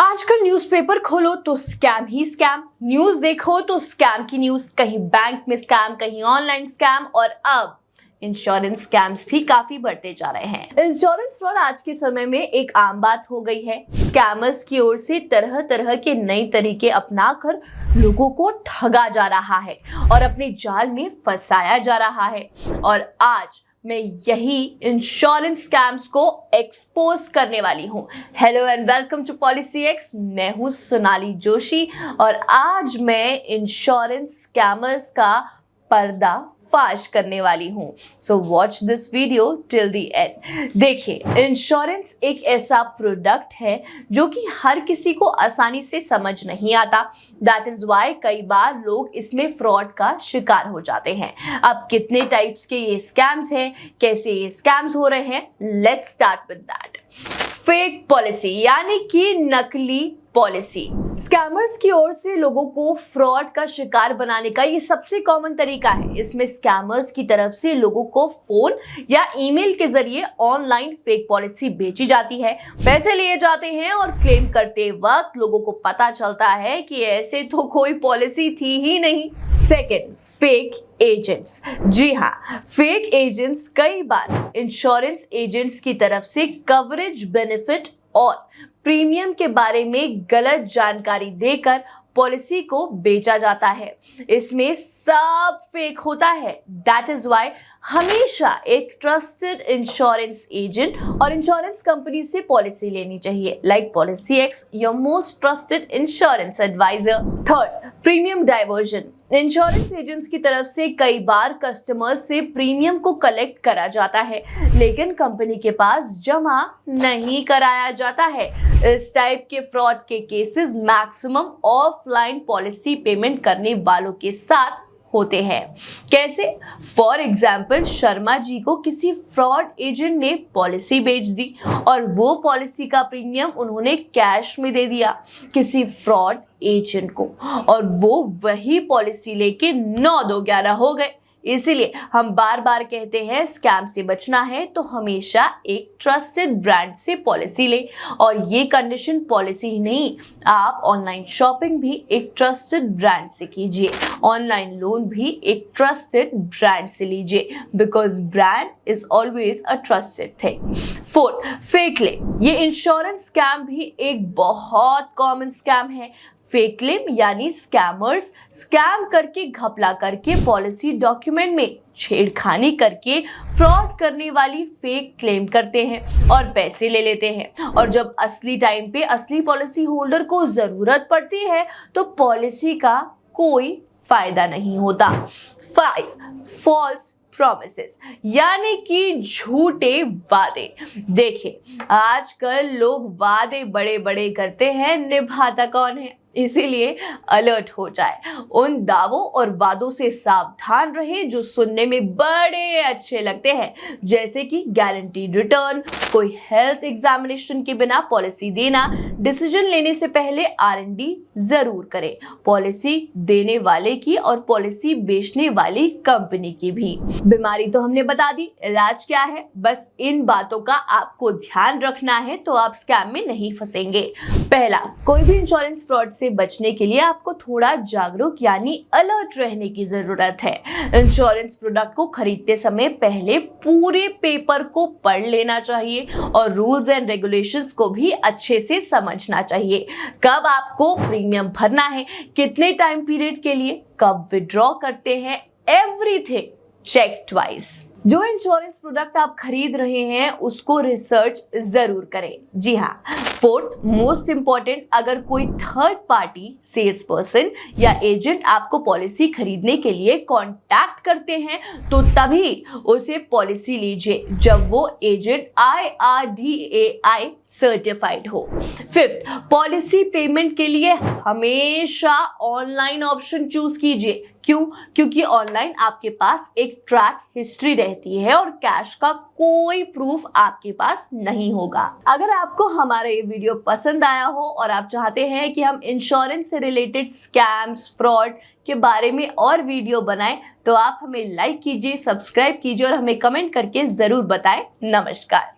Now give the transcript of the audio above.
आजकल न्यूज़पेपर खोलो तो स्कैम ही स्कैम, न्यूज़ देखो तो स्कैम की न्यूज़, कहीं बैंक में स्कैम, कहीं ऑनलाइन स्कैम और अब इंश्योरेंस स्कैम्स भी काफी बढ़ते जा रहे हैं। इंश्योरेंस फ्रॉड आज के समय में एक आम बात हो गई है। स्कैमर्स की ओर से तरह तरह के नए तरीके अपनाकर लोगों को ठगा जा रहा है और अपने जाल में फंसाया जा रहा है। और आज मैं यही इंश्योरेंस स्कैम्स को एक्सपोज करने वाली हूँ। Hello and welcome to policy X. मैं हूँ सोनाली जोशी और आज मैं इंश्योरेंस स्कैमर्स का पर्दा फाश करने वाली हूँ। So watch this video till the end. देखिए, इंश्योरेंस एक ऐसा प्रोडक्ट है जो कि हर किसी को आसानी से समझ नहीं आता। दैट इज वाई कई बार लोग इसमें फ्रॉड का शिकार हो जाते हैं। अब कितने टाइप्स के ये स्कैम्स हैं, कैसे ये स्कैम्स हो रहे हैं, let's start with that. Fake policy यानी कि नकली पॉलिसी। स्कैमर्स की ओर से लोगों को फ्रॉड का शिकार बनाने का ये सबसे कॉमन तरीका है। इसमें स्कैमर्स की तरफ से लोगों को फोन या ईमेल के जरिए ऑनलाइन फेक पॉलिसी बेची जाती है, पैसे लिए जाते हैं और क्लेम करते वक्त लोगों को पता चलता है कि ऐसे तो कोई पॉलिसी थी ही नहीं। Second, fake agents. जी हाँ, फेक एजेंट्स कई बार इंश्योरेंस एजेंट्स की तरफ से कवरेज, बेनिफिट और प्रीमियम के बारे में गलत जानकारी देकर पॉलिसी को बेचा जाता है। इसमें सब फेक होता है। दैट इज वाई हमेशा एक ट्रस्टेड इंश्योरेंस एजेंट और इंश्योरेंस कंपनी से पॉलिसी लेनी चाहिए, like policy X, your most trusted insurance advisor. Third, premium diversion. Insurance agents की तरफ से कई बार कस्टमर्स से प्रीमियम को कलेक्ट करा जाता है, लेकिन कंपनी के पास जमा नहीं कराया जाता है। इस टाइप के फ्रॉड के cases maximum offline policy payment करने वालों के साथ होते हैं। कैसे? फॉर एग्जाम्पल, शर्मा जी को किसी फ्रॉड एजेंट ने पॉलिसी बेच दी और वो पॉलिसी का प्रीमियम उन्होंने कैश में दे दिया किसी फ्रॉड एजेंट को और वो वही पॉलिसी लेके 9-2-11 हो गए। इसीलिए हम बार बार कहते हैं, स्कैम से बचना है तो हमेशा एक ट्रस्टेड ब्रांड से पॉलिसी ले। और ये कंडीशन पॉलिसी ही नहीं, आप ऑनलाइन शॉपिंग भी एक ट्रस्टेड ब्रांड से कीजिए, ऑनलाइन लोन भी एक ट्रस्टेड ब्रांड से लीजिए, because brand is always a trusted thing. Fourth, fake claim. ये इंश्योरेंस स्कैम भी एक बहुत कॉमन स्कैम है। फेक क्लेम यानी स्कैमर्स स्कैम करके, घपला करके, पॉलिसी डॉक्यूमेंट में छेड़खानी करके फ्रॉड करने वाली फेक क्लेम करते हैं और पैसे ले लेते हैं। और जब असली टाइम पे असली पॉलिसी होल्डर को जरूरत पड़ती है तो पॉलिसी का कोई फायदा नहीं होता। 5, फॉल्स प्रॉमिसेस यानी कि झूठे वादे। देखिए, आजकल लोग वादे बड़े बड़े करते हैं, निभाता कौन है? इसीलिए अलर्ट हो जाए। उन दावों और वादों से सावधान रहे जो सुनने में बड़े अच्छे लगते हैं, जैसे कि गारंटीड रिटर्न, कोई हेल्थ एग्जामिनेशन के बिना पॉलिसी देना, डिसीजन लेने से पहले R&D जरूर करें, पॉलिसी देने वाले की और पॉलिसी बेचने वाली कंपनी की भी। बीमारी तो हमने बता दी, इलाज क्या है? बस इन बातों का आपको ध्यान रखना है तो आप स्कैम में नहीं फंसेंगे। पहला, कोई भी इंश्योरेंस फ्रॉड से बचने के लिए आपको थोड़ा जागरूक यानी अलर्ट रहने की जरूरत है। इंश्योरेंस प्रोडक्ट को खरीदते समय पहले पूरे पेपर को पढ़ लेना चाहिए और रूल्स एंड रेगुलेशंस को भी अच्छे से समझना चाहिए। कब आपको प्रीमियम भरना है, कितने टाइम पीरियड के लिए, कब विड्रॉ करते हैं, एवरीथिंग चेक ट्वाइस। जो इंश्योरेंस प्रोडक्ट आप खरीद रहे हैं उसको रिसर्च जरूर करें। जी हाँ। फोर्थ, मोस्ट इंपॉर्टेंट, अगर कोई थर्ड पार्टी सेल्स पर्सन या एजेंट आपको पॉलिसी खरीदने के लिए कांटेक्ट करते हैं तो तभी उसे पॉलिसी लीजिए जब वो एजेंट IRDAI सर्टिफाइड हो। फिफ्थ, पॉलिसी पेमेंट के लिए हमेशा ऑनलाइन ऑप्शन चूज कीजिए। क्यों? क्योंकि ऑनलाइन आपके पास एक ट्रैक हिस्ट्री रहती है और कैश का कोई प्रूफ आपके पास नहीं होगा। अगर आपको हमारा ये वीडियो पसंद आया हो और आप चाहते हैं कि हम इंश्योरेंस से रिलेटेड स्कैम्स, फ्रॉड के बारे में और वीडियो बनाएं तो आप हमें लाइक कीजिए, सब्सक्राइब कीजिए और हमें कमेंट करके जरूर बताएं। नमस्कार।